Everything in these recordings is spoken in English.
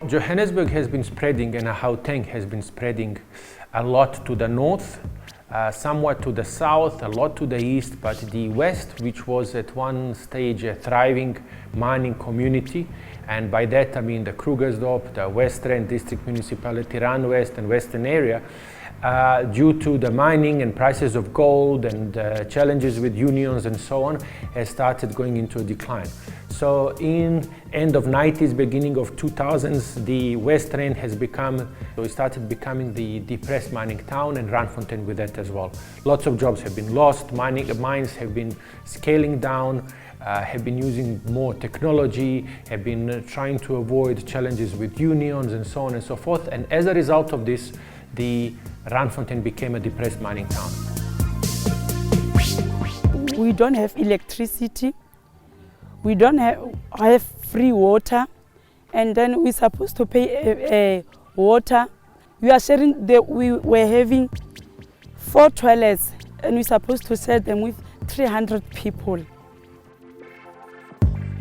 Johannesburg has been spreading, and Gauteng has been spreading a lot to the north, somewhat to the south, a lot to the east, but the west, which was at one stage a thriving mining community, and by that I mean the Krugersdorp, the Western District Municipality, Rand West and Western area, due to the mining and prices of gold and challenges with unions and so on, has started going into a decline. So in end of 90s, beginning of 2000s, the West Rand has become, so it started becoming the depressed mining town, and Randfontein with that as well. Lots of jobs have been lost, mines have been scaling down, have been using more technology, have been trying to avoid challenges with unions and so on and so forth. And as a result of this, the Randfontein became a depressed mining town. We don't have electricity. We don't have free water, and then we're supposed to pay water. We are sharing. We were having 4 toilets, and we're supposed to share them with 300 people.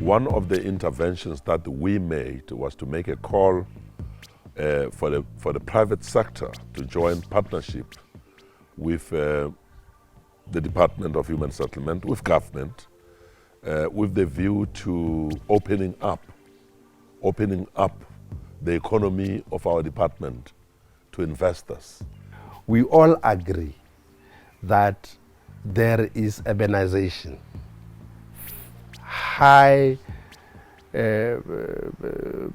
One of the interventions that we made was to make a call for the private sector to join partnership with the Department of Human Settlement, with government, with the view to opening up the economy of our department to investors. We all agree that there is urbanization, high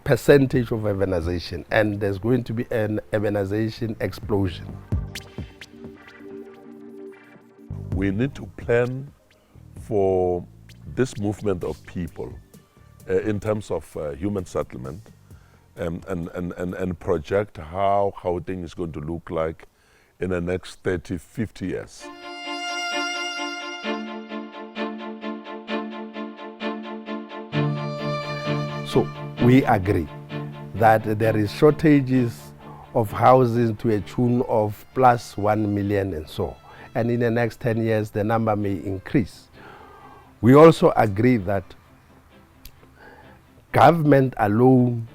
percentage of urbanization, and there's going to be an urbanization explosion. We need to plan for this movement of people in terms of human settlement and project how Gauteng is going to look like in the next 30, 50 years. So we agree that there is shortages of housing to a tune of plus 1 million and so, and in the next 10 years the number may increase. We also agree that government alone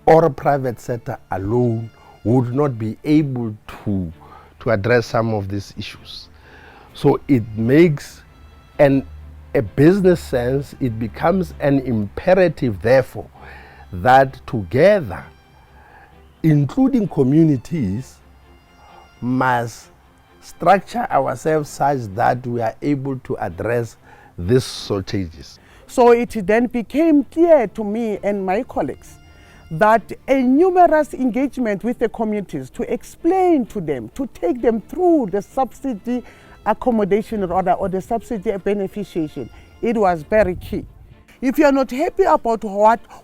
or private sector alone would not be able to address some of these issues. So it makes a business sense, it becomes an imperative therefore that together, including communities, must structure ourselves such that we are able to address these shortages. So it then became clear to me and my colleagues that a numerous engagement with the communities to explain to them, to take them through the subsidy accommodation or the subsidy beneficiation, it was very key. If you are not happy about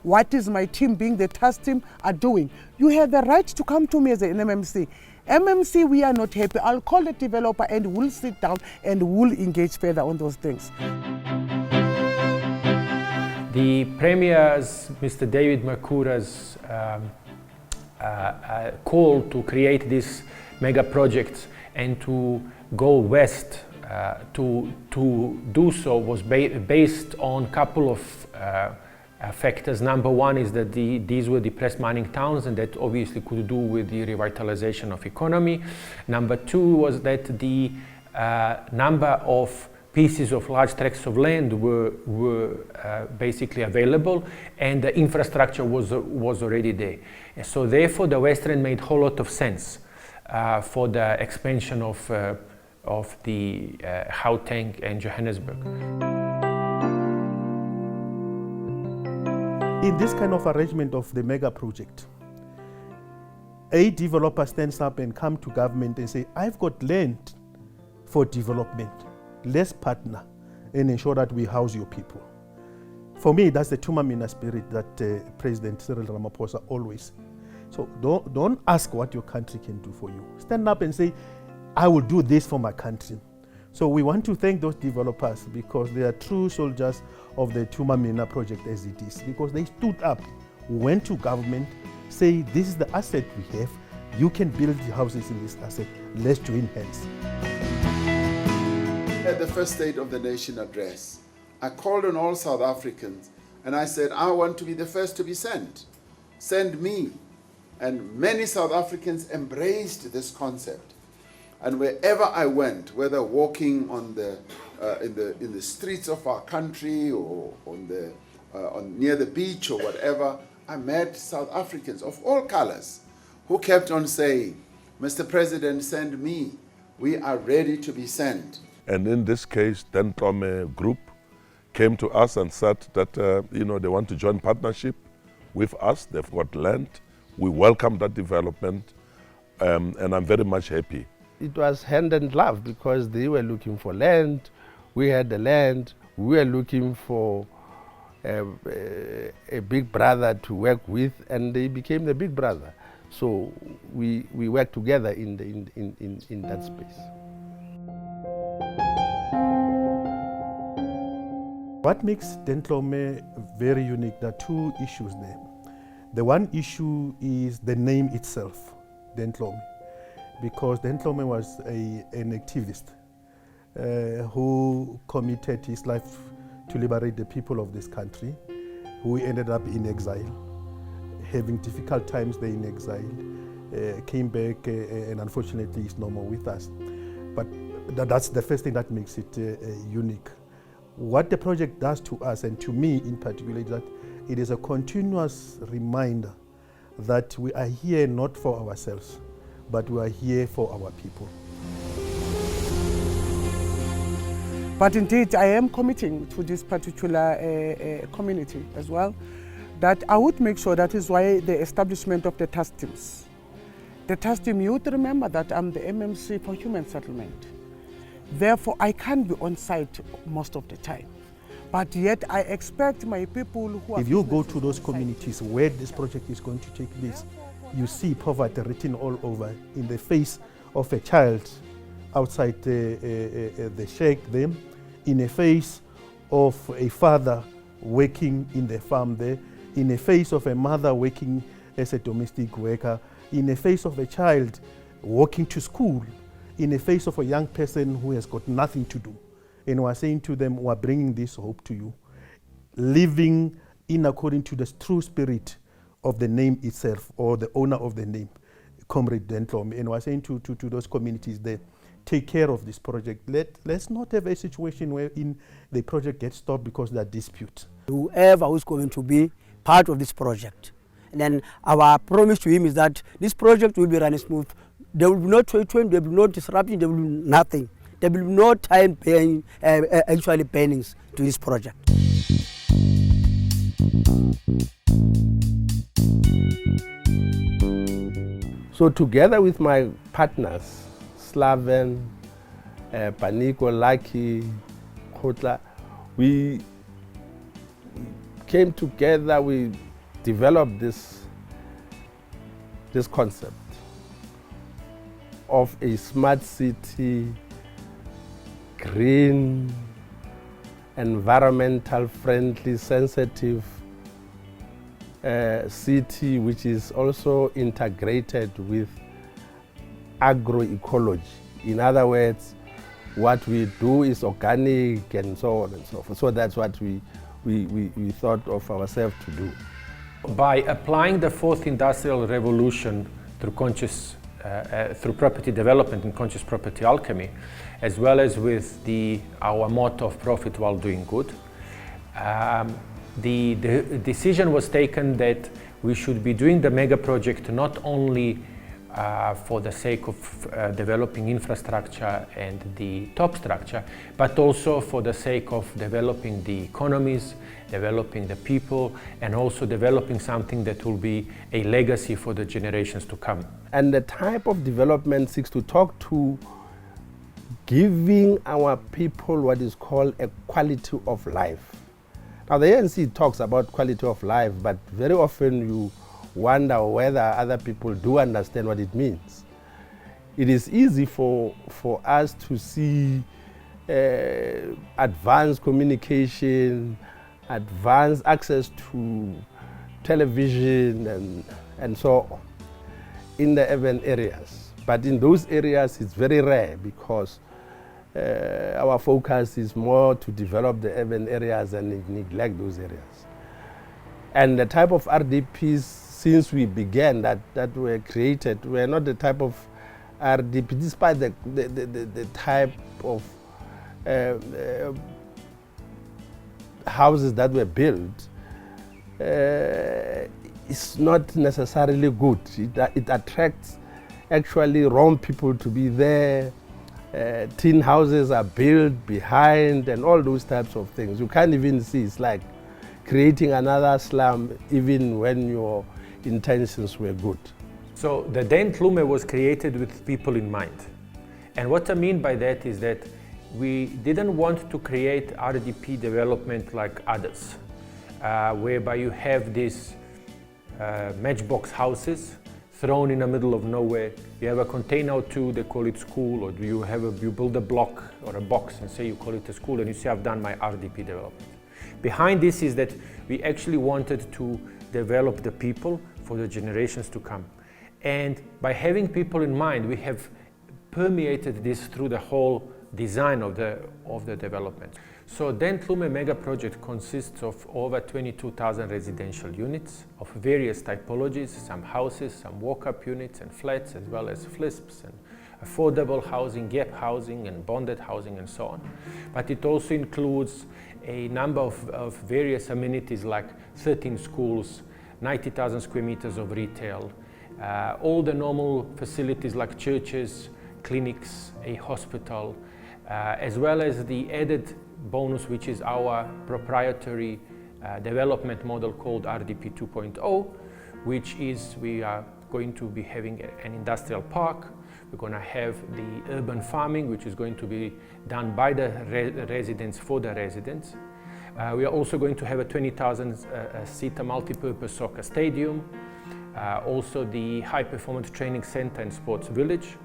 what is my team being the task team are doing, you have the right to come to me as an MMC. MMC, we are not happy. I'll call the developer and we'll sit down and we'll engage further on those things. The Premier's, Mr. David Makura's call to create this mega project and to go west to do so was based on a couple of factors. Number one is that these were depressed mining towns, and that obviously could do with the revitalization of economy. Number two was that the number of pieces of large tracts of land were basically available, and the infrastructure was already there. And so therefore the Western made a whole lot of sense for the expansion of the Gauteng and Johannesburg. In this kind of arrangement of the mega project, a developer stands up and come to government and say, I've got land for development. Let's partner and ensure that we house your people. For me, that's the Tloome Mega spirit that President Cyril Ramaphosa always. So don't ask what your country can do for you. Stand up and say, I will do this for my country. So we want to thank those developers because they are true soldiers of the Tloome Mega project as it is, because they stood up, went to government, say this is the asset we have, you can build the houses in this asset, let's join hands. At the first State of the Nation address, I called on all South Africans and I said, I want to be the first to be sent. send me. And many South Africans embraced this concept. And wherever I went, whether walking on in the streets of our country or near the beach or whatever, I met South Africans of all colors who kept on saying, Mr. President, send me. We are ready to be sent. And in this case, then Tloome Group came to us and said that they want to join partnership with us. They've got land. We welcome that development, and I'm very much happy. It was hand in glove because they were looking for land, we had the land, we were looking for a big brother to work with, and they became the big brother. So we worked together in that space. What makes Tloome very unique, there are two issues there. The one issue is the name itself, Tloome, because Tloome was an activist who committed his life to liberate the people of this country, who ended up in exile, having difficult times there in exile, came back and unfortunately is no more with us. But that's the first thing that makes it unique. What the project does to us, and to me in particular, is that it is a continuous reminder that we are here not for ourselves, but we are here for our people. But indeed, I am committing to this particular community as well, that I would make sure that is why the establishment of the task teams. The task team, you would remember that I'm the MMC for Human Settlement. Therefore, I can't be on site most of the time. But yet, I expect my people who are... If you go to those communities where this project is going to take place, you see poverty written all over in the face of a child outside the shack there, in the face of a father working in the farm there, in the face of a mother working as a domestic worker, in the face of a child walking to school, in the face of a young person who has got nothing to do. And we're saying to them, we're bringing this hope to you, living in according to the true spirit of the name itself, or the owner of the name, Comrade Tloome. And we're saying to those communities there, take care of this project. Let's not have a situation wherein the project gets stopped because there are disputes. Whoever who's going to be part of this project, and then our promise to him is that this project will be running smooth. There will be no trade, there will be no disruption, there will be nothing. There will be no time paying, actually payments to this project. So together with my partners, Slaven, Paniko, Lucky, Khotla, we came together, we developed this concept of a smart city, green, environmental friendly, sensitive city, which is also integrated with agroecology. In other words, what we do is organic and so on and so forth. So that's what we thought of ourselves to do. By applying the fourth industrial revolution through property development and conscious property alchemy, as well as with our motto of profit while doing good, the decision was taken that we should be doing the mega project not only for the sake of developing infrastructure and the top structure, but also for the sake of developing the economies, developing the people, and also developing something that will be a legacy for the generations to come. And the type of development seeks to talk to giving our people what is called a quality of life. Now the ANC talks about quality of life, but very often you wonder whether other people do understand what it means. It is easy for us to see advanced communication, advanced access to television and so on in the urban areas. But in those areas it's very rare because our focus is more to develop the urban areas and neglect those areas. And the type of RDPs since we began that were created were not the type of RDP, despite the type of houses that were built. It's not necessarily good. It attracts actually wrong people to be there. Tin houses are built behind and all those types of things. You can't even see. It's like creating another slum even when your intentions were good. So the then Tloome was created with people in mind. And what I mean by that is that we didn't want to create RDP development like others, whereby you have these matchbox houses thrown in the middle of nowhere. You have a container or two, they call it school, or you build a block or a box and say you call it a school, and you say I've done my RDP development. Behind this is that we actually wanted to develop the people for the generations to come. And by having people in mind, we have permeated this through the whole design of the development. So then Tloome Mega Project consists of over 22,000 residential units of various typologies, some houses, some walk-up units and flats, as well as flips and affordable housing, gap housing and bonded housing and so on. But it also includes a number of various amenities like 13 schools, 90,000 square meters of retail, all the normal facilities like churches, clinics, a hospital, as well as the added bonus, which is our proprietary development model called RDP 2.0, which is we are going to be having an industrial park. We're going to have the urban farming, which is going to be done by the residents for the residents. We are also going to have a 20,000-seater multi-purpose soccer stadium, also the high-performance training center and sports village.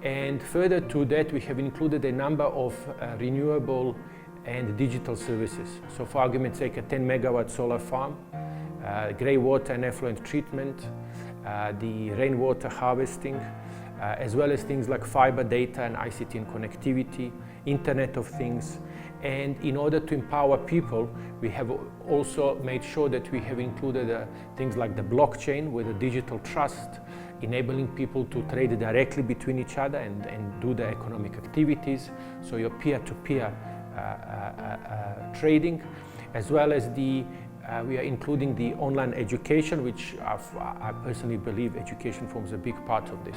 And further to that, we have included a number of renewable and digital services. So for argument's sake, a 10 megawatt solar farm, grey water and effluent treatment, the rainwater harvesting, as well as things like fiber data and ICT and connectivity, Internet of Things. And in order to empower people, we have also made sure that we have included things like the blockchain with a digital trust, enabling people to trade directly between each other and do the economic activities. So your peer-to-peer trading, as well as we are including the online education, which I personally believe education forms a big part of this.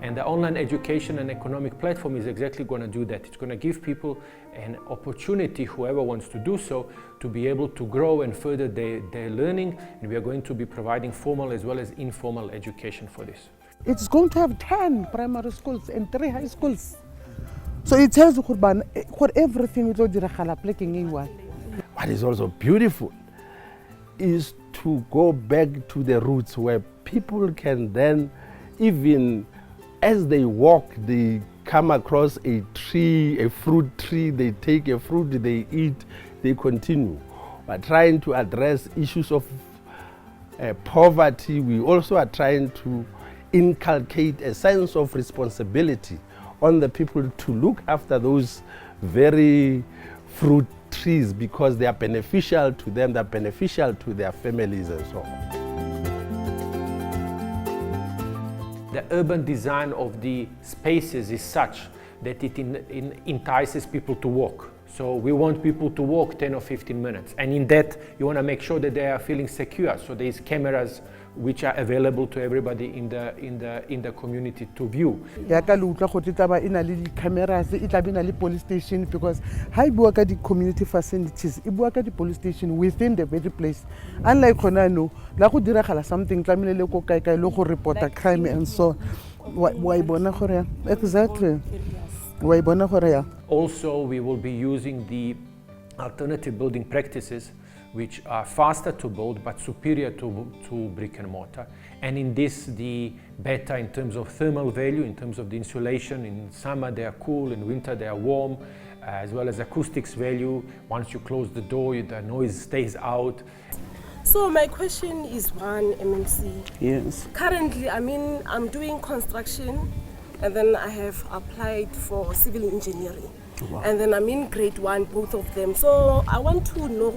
And the online education and economic platform is exactly going to do that. It's going to give people an opportunity, whoever wants to do so, to be able to grow and further their learning. And we are going to be providing formal as well as informal education for this. It's going to have 10 primary schools and 3 high schools. So it tells you what everything is. What is also beautiful is to go back to the roots where people can then, even as they walk, they come across a tree, a fruit tree, they take a fruit, they eat, they continue. We're trying to address issues of poverty. We also are trying to inculcate a sense of responsibility on the people to look after those very fruit trees, because they are beneficial to them, they're beneficial to their families and so on. The urban design of the spaces is such that it entices people to walk. So we want people to walk 10 or 15 minutes. And in that, you want to make sure that they are feeling secure. So there's cameras which are available to everybody in the community to view. Cameras, police station, because high work the community facilities, it work at the police station within the very place. Unlike Konano, something report a crime and so why exactly. Also, we will be using the alternative building practices, which are faster to build but superior to brick and mortar. And in this, the better in terms of thermal value, in terms of the insulation. In summer they are cool, in winter they are warm, as well as acoustics value. Once you close the door, the noise stays out. So my question is one, MMC. Yes. Currently, I'm doing construction, and then I have applied for civil engineering. Wow. And then I'm in grade 1, both of them. So I want to know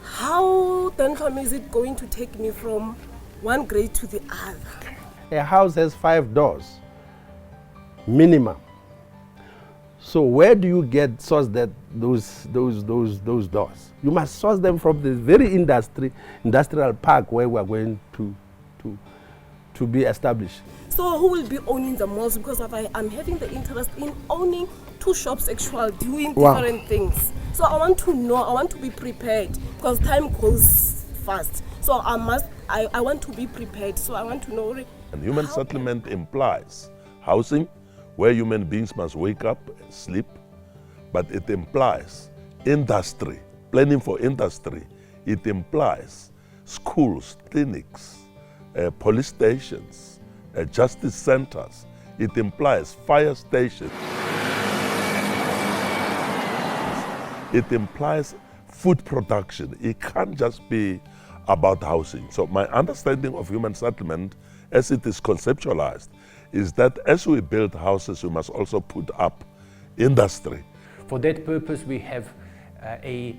how then is it going to take me from one grade to the other? A house has 5 doors, minimum. So where do you get source that those doors? You must source them from the very industrial park where we are going to be established. So who will be owning the malls? Because I'm having the interest in owning 2 shops actually doing different things. So I want to know, I want to be prepared because time goes fast. So I want to be prepared. So I want to know. And human settlement implies housing, where human beings must wake up and sleep, but it implies industry, planning for industry. It implies schools, clinics, police stations, justice centers. It implies fire stations. It implies food production. It can't just be about housing. So my understanding of human settlement as it is conceptualized is that as we build houses, we must also put up industry. For that purpose, we have a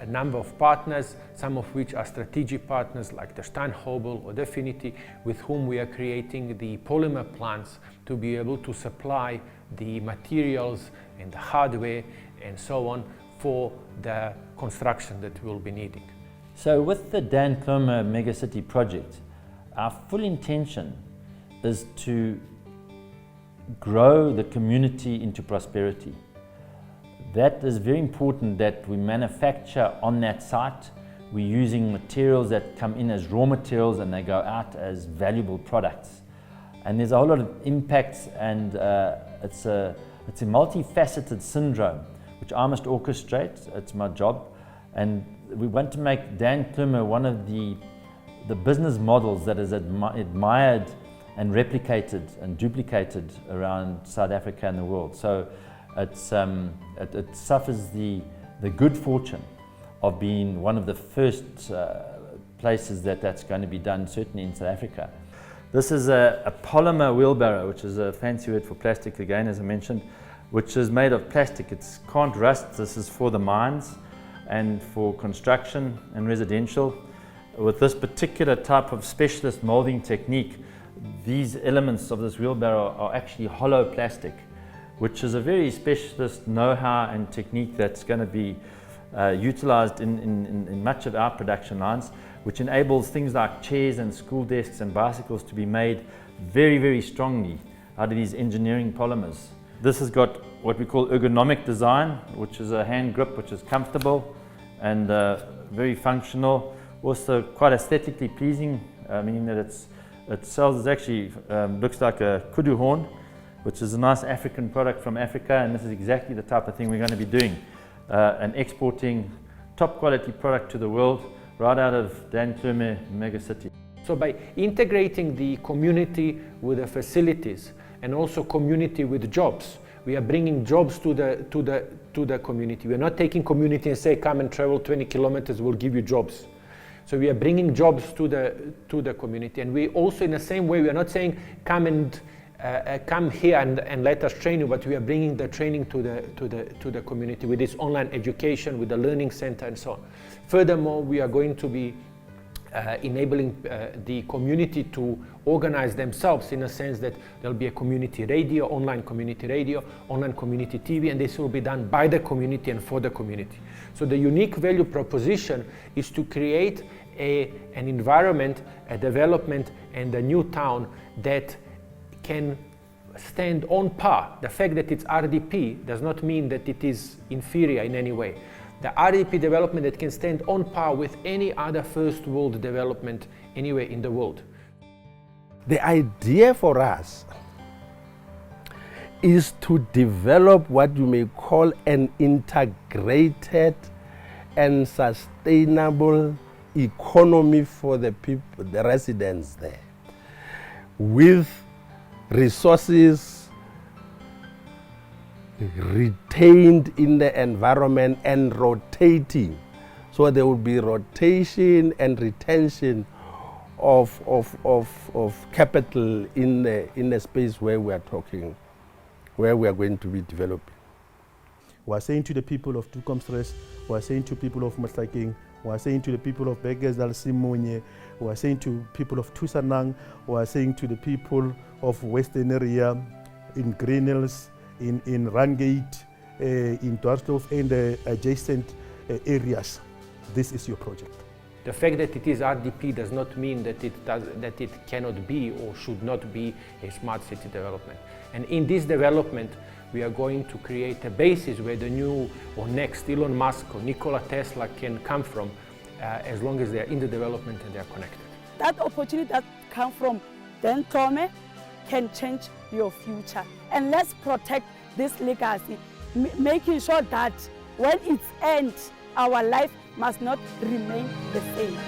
number of partners, some of which are strategic partners like the Steinhobel or Definity, with whom we are creating the polymer plants to be able to supply the materials and the hardware and so on for the construction that we'll be needing. So with the Tloome Mega City project, our full intention is to grow the community into prosperity. That is very important, that we manufacture on that site. We're using materials that come in as raw materials and they go out as valuable products. And there's a whole lot of impacts, and it's a multifaceted syndrome which I must orchestrate. It's my job, and we want to make Tloome one of the business models that is admired and replicated and duplicated around South Africa and the world. So it suffers the good fortune of being one of the first places that's going to be done, certainly in South Africa. This is a polymer wheelbarrow, which is a fancy word for plastic again, as I mentioned, which is made of plastic. It can't rust. This is for the mines and for construction and residential. With this particular type of specialist molding technique, these elements of this wheelbarrow are actually hollow plastic, which is a very specialist know-how and technique that's going to be utilized in much of our production lines, which enables things like chairs and school desks and bicycles to be made very, very strongly out of these engineering polymers. This has got what we call ergonomic design, which is a hand grip which is comfortable and very functional, also quite aesthetically pleasing, meaning that it actually looks like a kudu horn, which is a nice African product from Africa, and this is exactly the type of thing we're going to be doing and exporting top quality product to the world right out of Tloome Mega City. So by integrating the community with the facilities and also community with jobs, we are bringing jobs to the community. We are not taking community and say, come and travel 20 kilometers, we'll give you jobs. So we are bringing jobs to the community, and we also, in the same way, we are not saying come here and let us train you, but we are bringing the training to the community with this online education, with the learning center, and so on. Furthermore, we are going to be enabling the community to organize themselves in a sense that there'll be a community radio, online community TV, and this will be done by the community and for the community. So the unique value proposition is to create an environment, a development, and a new town that can stand on par. The fact that it's RDP does not mean that it is inferior in any way. The RDP development that can stand on par with any other first world development anywhere in the world. The idea for us is to develop what you may call an integrated and sustainable economy for the people, the residents there, with resources retained in the environment and rotating. So there will be rotation and retention of capital in the space where we are talking, where we are going to be developing. We are saying to the people of Tloome, we are saying to people of Matlakeng, We are saying to the people of Bekezal Simunye, we are saying to people of Tusanang, we are saying to the people of Western area, in Green Hills, in Rangate, in Dwarsdorp and adjacent areas. This is your project. The fact that it is RDP does not mean that it cannot be or should not be a smart city development. And in this development, we are going to create a basis where the new or next Elon Musk or Nikola Tesla can come from, as long as they are in the development and they are connected. That opportunity that comes from then Tloome can change your future. And let's protect this legacy, making sure that when it ends, our life must not remain the same.